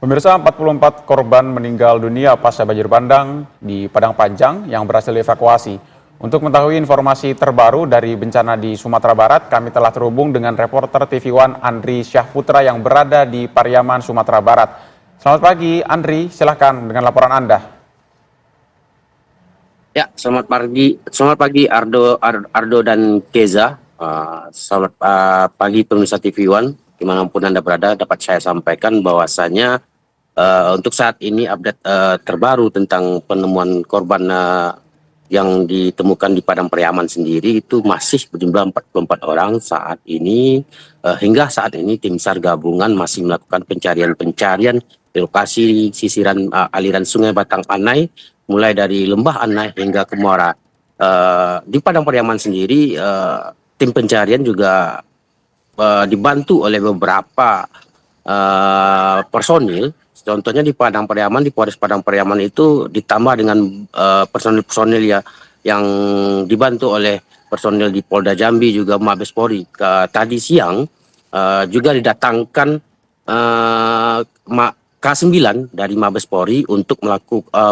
Pemirsa, 44 korban meninggal dunia pasca banjir bandang di Padang Panjang yang berhasil dievakuasi. Untuk mengetahui informasi terbaru dari bencana di Sumatera Barat, kami telah terhubung dengan reporter TV One Andri Syahputra yang berada di Pariaman, Sumatera Barat. Selamat pagi, Andri. Silahkan dengan laporan Anda. Ya, selamat pagi Ardo dan Keza. Selamat pagi pemirsa TV One, dimanapun Anda berada. Dapat saya sampaikan bahwasanya untuk saat ini update terbaru tentang penemuan korban yang ditemukan di Padang Pariaman sendiri itu masih berjumlah 44 orang saat ini. Hingga saat ini tim SAR gabungan masih melakukan pencarian di lokasi sisiran aliran Sungai Batang Anai, mulai dari Lembah Anai hingga ke Muara. Di Padang Pariaman sendiri, tim pencarian juga dibantu oleh beberapa personil. Contohnya di Padang Pariaman, di Polres Padang Pariaman itu ditambah dengan personil-personil ya yang dibantu oleh personil di Polda Jambi juga Mabes Polri. Tadi siang juga didatangkan K9 dari Mabes Polri untuk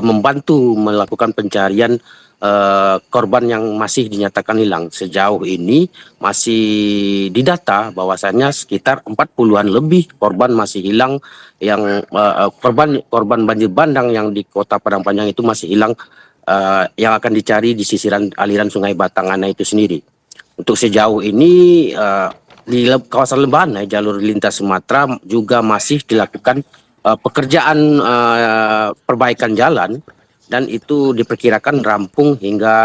membantu melakukan pencarian korban yang masih dinyatakan hilang. Sejauh ini masih didata bahwasannya sekitar 40-an lebih korban masih hilang, yang korban banjir bandang yang di Kota Padang Panjang itu masih hilang, yang akan dicari di sisiran aliran Sungai Batang Anai itu sendiri. Untuk sejauh ini di kawasan Lembah Anai, jalur lintas Sumatera juga masih dilakukan pekerjaan perbaikan jalan, dan itu diperkirakan rampung hingga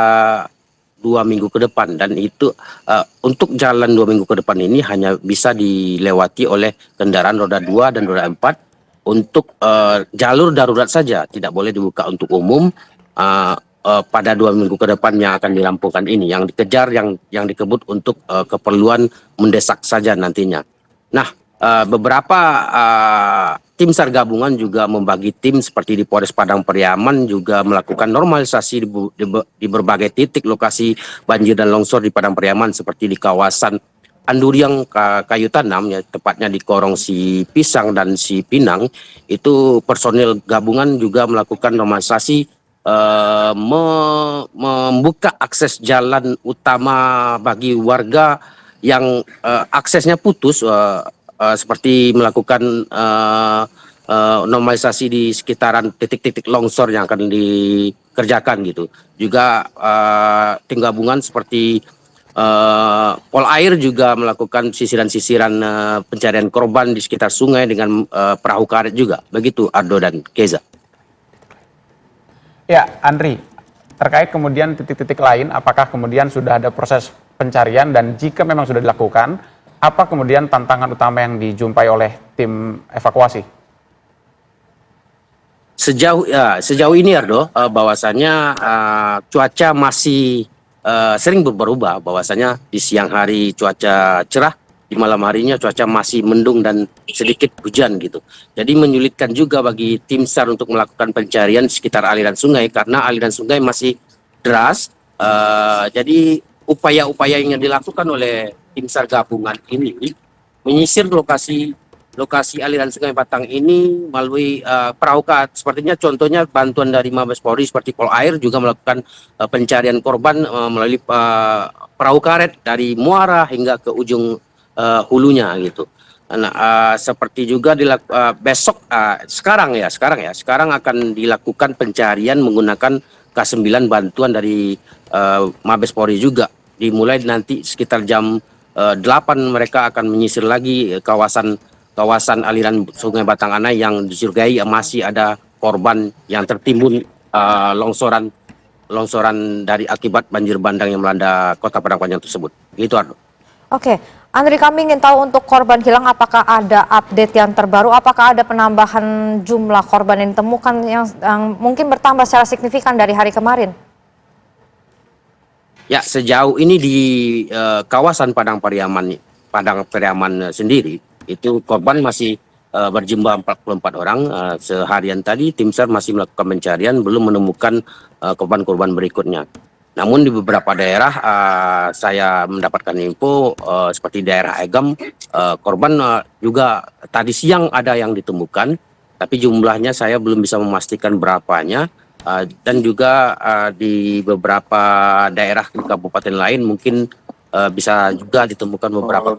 2 minggu ke depan. Dan itu untuk jalan 2 minggu ke depan ini hanya bisa dilewati oleh kendaraan roda 2 dan roda 4 untuk jalur darurat saja, tidak boleh dibuka untuk umum pada 2 minggu ke depan yang akan dirampungkan ini. Yang dikejar, yang dikebut untuk keperluan mendesak saja nantinya. Nah, beberapa tim SAR gabungan juga membagi tim seperti di Polres Padang Pariaman juga melakukan normalisasi di berbagai titik lokasi banjir dan longsor di Padang Pariaman, seperti di kawasan Anduriang Kayu Tanam, ya, tepatnya di Korong Si Pisang dan Si Pinang. Itu personil gabungan juga melakukan normalisasi, membuka akses jalan utama bagi warga yang aksesnya putus, seperti melakukan normalisasi di sekitaran titik-titik longsor yang akan dikerjakan gitu. Juga tim gabungan seperti Polair juga melakukan sisiran-sisiran pencarian korban di sekitar sungai dengan perahu karet juga. Begitu Ardo dan Keza. Ya, Andri, terkait kemudian titik-titik lain, apakah kemudian sudah ada proses pencarian, dan jika memang sudah dilakukan, apa kemudian tantangan utama yang dijumpai oleh tim evakuasi? Sejauh ini Ardo, bahwasanya cuaca masih sering berubah. Bahwasanya di siang hari cuaca cerah, di malam harinya cuaca masih mendung dan sedikit hujan gitu. Jadi menyulitkan juga bagi tim SAR untuk melakukan pencarian di sekitar aliran sungai, karena aliran sungai masih deras. Jadi upaya-upaya yang dilakukan oleh tim SAR gabungan ini menyisir lokasi aliran Sungai Batang ini melalui perahu karet. Sepertinya contohnya bantuan dari Mabes Polri seperti Polair juga melakukan pencarian korban melalui perahu karet dari muara hingga ke ujung hulunya gitu. Nah, seperti juga besok sekarang akan dilakukan pencarian menggunakan K9 bantuan dari Mabes Polri juga. Dimulai nanti sekitar jam 8 mereka akan menyisir lagi kawasan aliran Sungai Batang Anai yang dicurigai masih ada korban yang tertimbun longsoran dari akibat banjir bandang yang melanda Kota Padang Panjang tersebut. Itu Ardo. Oke, Andri, kami ingin tahu untuk korban hilang, apakah ada update yang terbaru, apakah ada penambahan jumlah korban yang ditemukan yang mungkin bertambah secara signifikan dari hari kemarin? Ya, sejauh ini di kawasan Padang Pariaman sendiri, itu korban masih berjumlah 44 orang. Seharian tadi tim SAR masih melakukan pencarian, belum menemukan korban-korban berikutnya. Namun di beberapa daerah saya mendapatkan info seperti daerah Agam, korban juga tadi siang ada yang ditemukan. Tapi jumlahnya saya belum bisa memastikan berapanya. Dan juga di beberapa daerah di kabupaten lain mungkin bisa juga ditemukan beberapa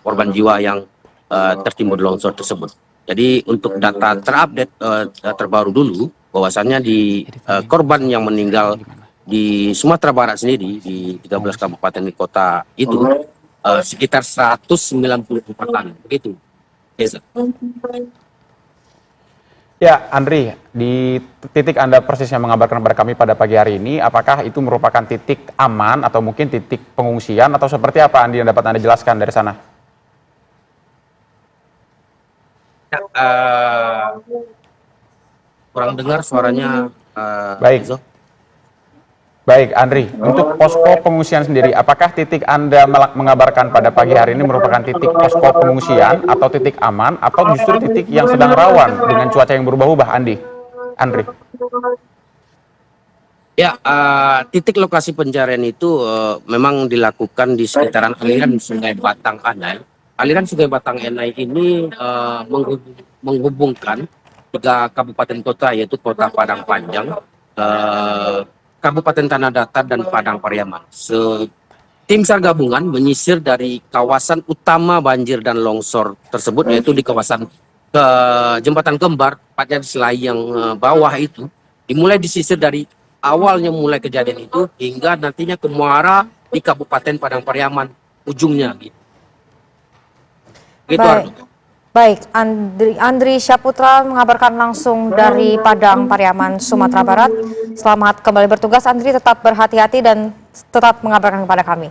korban jiwa yang tertimbun longsor tersebut. Jadi untuk data terupdate terbaru dulu, bahwasannya di korban yang meninggal di Sumatera Barat sendiri di 13 kabupaten kota itu sekitar 194-an begitu. Yes, Ya, Andri, di titik Anda persisnya mengabarkan kepada kami pada pagi hari ini, apakah itu merupakan titik aman atau mungkin titik pengungsian atau seperti apa, Andi, yang dapat Anda jelaskan dari sana? Kurang dengar suaranya. Baik. Enzo. Baik, Andri, untuk posko pengungsian sendiri, apakah titik Anda mengabarkan pada pagi hari ini merupakan titik posko pengungsian atau titik aman atau justru titik yang sedang rawan dengan cuaca yang berubah-ubah, Andri? Ya, titik lokasi pencarian itu memang dilakukan di sekitaran aliran Sungai Batang Anai. Aliran Sungai Batang Anai ini menghubungkan 3 kabupaten kota, yaitu Kota Padang Panjang, Kabupaten Tanah Datar, dan Padang Pariaman. Tim SAR gabungan menyisir dari kawasan utama banjir dan longsor tersebut, yaitu di kawasan Jembatan Kembar, tepatnya di Selayang bawah itu. Dimulai disisir dari awalnya mulai kejadian itu hingga nantinya ke muara di Kabupaten Padang Pariaman ujungnya. Gitu. Baik, Andri Syaputra mengabarkan langsung dari Padang Pariaman, Sumatera Barat. Selamat kembali bertugas, Andri. Tetap berhati-hati dan tetap mengabarkan kepada kami.